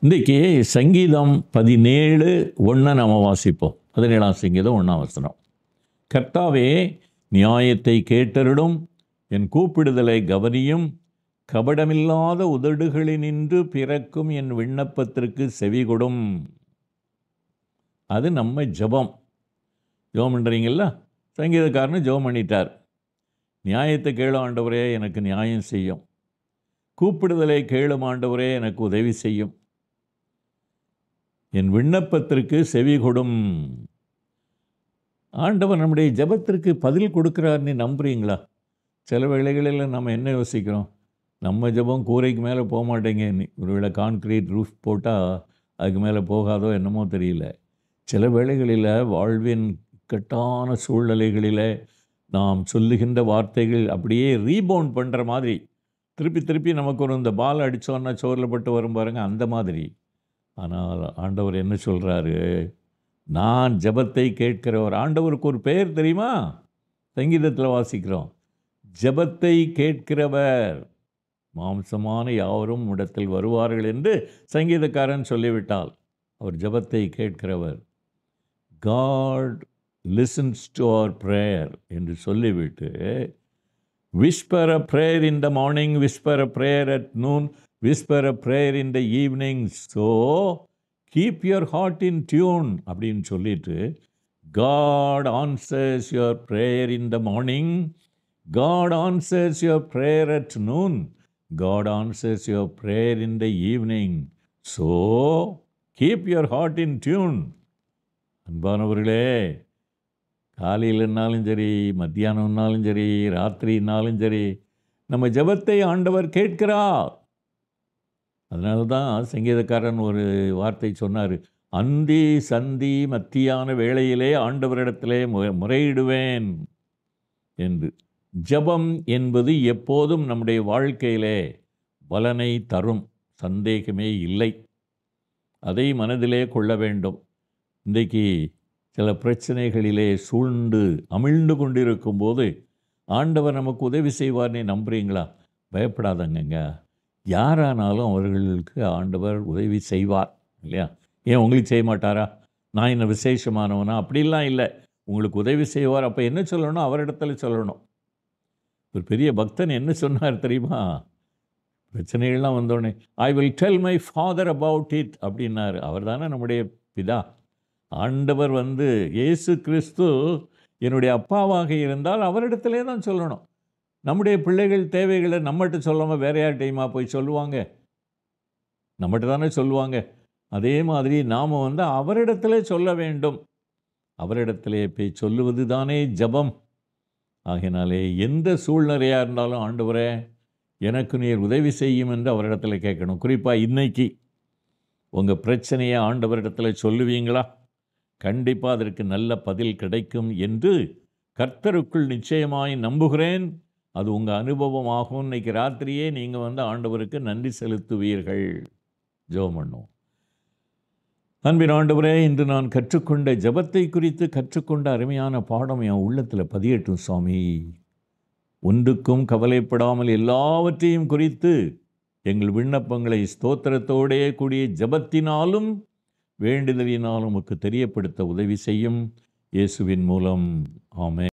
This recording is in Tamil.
இன்றைக்கி சங்கீதம் 17:1 நம்ம வாசிப்போம். 17ஆம் சங்கீதம் 1ஆம் வசனம். கர்த்தாவே, நியாயத்தை கேட்டருளும், என் கூப்பிடுதலை கவனியும், கபடமில்லாத உதடுகளினின்று பிறக்கும் என் விண்ணப்பத்திற்கு செவிகொடும். அது நம்ம ஜெபம். ஜெபம் பண்ணுறீங்களா? சங்கீதக்காரனு ஜெபம் பண்ணிட்டார். நியாயத்தை கேளு ஆண்டவரே, எனக்கு நியாயம் செய்யும். கூப்பிடுதலை கேளும் ஆண்டவரே, எனக்கு உதவி செய்யும். என் விண்ணப்பத்திற்கு செவி கொடும். ஆண்டவர் நம்முடைய ஜெபத்திற்கு பதில் கொடுக்குறாருன்னு நம்புறீங்களா? சில வேளைகளில் நம்ம என்ன யோசிக்கிறோம்? நம்ம ஜெபம் கூரைக்கு மேலே போக மாட்டேங்க. ஒருவேளை கான்க்ரீட் ரூஃப் போட்டால் அதுக்கு மேலே போகாதோ என்னமோ தெரியல. சில வேளைகளில் வாழ்வின் இக்கட்டான சூழ்நிலைகளில் நாம் சொல்லுகின்ற வார்த்தைகள் அப்படியே ரீபவுண்ட் பண்ணுற மாதிரி, திருப்பி திருப்பி நமக்கு ஒரு இந்த பால் அடித்தோன்னா சோறில் பட்டு வரும் பாருங்க, அந்த மாதிரி. ஆனால் ஆண்டவர் என்ன சொல்கிறாரு? நான் ஜெபத்தை கேட்கிறவர். ஆண்டவருக்கு ஒரு பெயர் தெரியுமா? சங்கீதத்தில் வாசிக்கிறோம், ஜெபத்தை கேட்கிறவர். மாம்சமான யாவரும் இடத்தில் வருவார்கள் என்று சங்கீதக்காரன் சொல்லிவிட்டால் அவர் ஜெபத்தை கேட்கிறவர். God listens to our prayer என்று சொல்லிவிட்டு, whisper a prayer in the morning, whisper a prayer at noon, whisper a prayer in the evening, so keep your heart in tune அப்படின்னு சொல்லிட்டு, God answers your prayer in the morning, God answers your prayer at noon, God answers your prayer in the evening, so keep your heart in tune. அன்பானவர்களே, காலையிலன்னாலும் சரி, மத்தியானம்னாலும் சரி, ராத்திரினாலும் சரி, நம்ம ஜெபத்தை ஆண்டவர் கேட்கிறார். அதனால தான் சங்கீதக்காரன் ஒரு வார்த்தை சொன்னார், அந்தி சந்தி மத்தியான வேளையிலே ஆண்டவரிடத்திலே முறையிடுவேன் என்று. ஜெபம் என்பது எப்போதும் நம்முடைய வாழ்க்கையிலே பலனை தரும், சந்தேகமே இல்லை. அதை மனதிலே கொள்ள வேண்டும். இன்றைக்கு சில பிரச்சனைகளிலே சூழ்ந்து அமிழ்ந்து கொண்டிருக்கும் போது ஆண்டவர் நமக்கு உதவி செய்வார்னே நம்புறீங்களா? பயப்படாதங்க. யாரானாலும் அவர்களுக்கு ஆண்டவர் உதவி செய்வார், இல்லையா? ஏன் உங்களுக்கு செய்ய மாட்டாரா? நான் என்ன விசேஷமானவனா? அப்படிலாம் இல்லை. உங்களுக்கு உதவி செய்வார். அப்போ என்ன சொல்லணும்? அவரிடத்துல சொல்லணும். ஒரு பெரிய பக்தன் என்ன சொன்னார் தெரியுமா? பிரச்சனைகள்லாம் வந்தோடனே, I will tell my father about it அப்படின்னாரு. அவர் தானே நம்முடைய பிதா. ஆண்டவர் இயேசு கிறிஸ்து என்னுடைய அப்பாவாக இருந்தால் அவரிடத்திலே தான் சொல்லணும். நம்முடைய பிள்ளைகள் தேவைகளை நம்மகிட்ட சொல்லாமல் வேற யார்கிட்டையுமா போய் சொல்லுவாங்க? நம்மகிட்ட தானே சொல்லுவாங்க. அதே மாதிரி நாம் அவரிடத்திலே சொல்ல வேண்டும். அவரிடத்திலே போய் சொல்லுவது தானே ஜெபம். ஆகையினாலே எந்த சூழ்நிலையாக இருந்தாலும், ஆண்டவரே எனக்கு நீர் உதவி செய்யும் என்று அவரிடத்தில் கேட்கணும். குறிப்பாக இன்னைக்கு உங்கள் பிரச்சனையை ஆண்டவரிடத்தில் சொல்லுவீங்களா? கண்டிப்பாக அதற்கு நல்ல பதில் கிடைக்கும் என்று கர்த்தருக்குள் நிச்சயமாய் நம்புகிறேன். அது உங்கள் அனுபவமாகும். இன்னைக்கு ராத்திரியே நீங்கள் ஆண்டவருக்கு நன்றி செலுத்துவீர்கள். ஜெபம் பண்ணுவோம். அன்பின் ஆண்டவரே, இன்று நான் கற்றுக்கொண்ட ஜெபத்தை குறித்து கற்றுக்கொண்ட அருமையான பாடம் என் உள்ளத்தில் பதியட்டும் சுவாமி. ஒன்றுக்கும் கவலைப்படாமல் எல்லாவற்றையும் குறித்து எங்கள் விண்ணப்பங்களை ஸ்தோத்திரத்தோடே கூடிய ஜெபத்தினாலும் வேண்டுதலினாலும் உமக்கு தெரியப்படுத்த உதவி செய்யும். இயேசுவின் மூலம் ஆமென்.